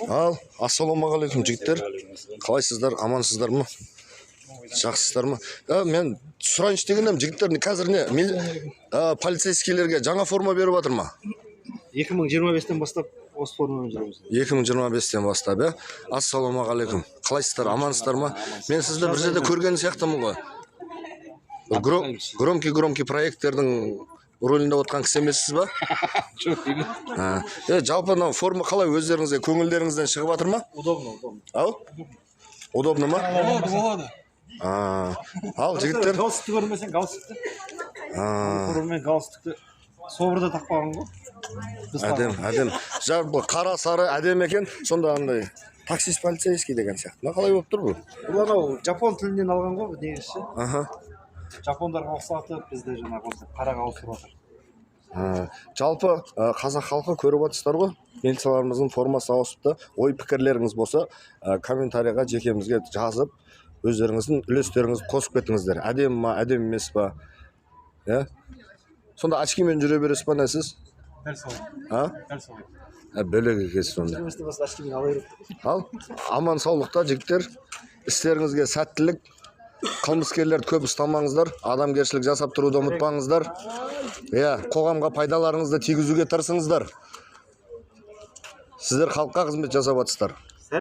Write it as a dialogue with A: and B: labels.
A: Ал, ассалаумағалейкум жігіттер. Қалайсыздар, амансыздар ма? Жақсыздар ма? Мен сұрайыншы дегенім, жігіттер қазір не полицейскийлерге жаңа форма беріп жатыр ма?
B: 2025-тен бастап осы формамен жүреміз.
A: 2025-тен бастап, Ассалаумағалейкум. Қалайсыздар, амансыздар ма? Мен сізді бір жерде көрген сияқтымын ғой. Громкий проекттердің рөлінде отқан кісі емессіз ба?
B: Жоқ, емес.
A: Жалпы форма қалай өздеріңізге көңілдеріңізден шығып жатыр ма?
B: Удобно.
A: Ау? Удобно ма?
B: Болады.
A: Ал жігіттер?
B: Галстукты көрмесең, галстукты. Формамен галстукты собырда тақпаған ғой.
A: Әдем. Жалпы қара сары әдем екен, сонда андай таксист полицейский деген сияқты. Қалай болып тұр бұл?
B: Бұл анау жапон тілінен алған ғой, негізі. Жапондарға ұқсатып, бізде жаңағы осы қараға ауыстырып жатыр.
A: Жалпы қазақ халқы көріп отырсыздар ғой, милицияларымыздың формасы ауысыпты. Ой пікірлеріңіз болса, комментарийға жекемізге жазып, өздеріңіздің үлестеріңізді қосып кетіңіздер. Әдем ма, әдем емес па? Сонда очкимен жүре бересіз ба, не сіз?
B: Дәл солай.
A: Бөлек екенсіз сонда. Ал, аман саулықта жігіттер, істеріңізге сәттілік. Қылмыскерлерді көп ұстамаңыздар, адамгершілік жасап тұруды ұмытпаңыздар. Қоғамға пайдаларыңызды тигізуге тырысыңыздар. Сіздер халыққа қызмет жасап жатсыздар.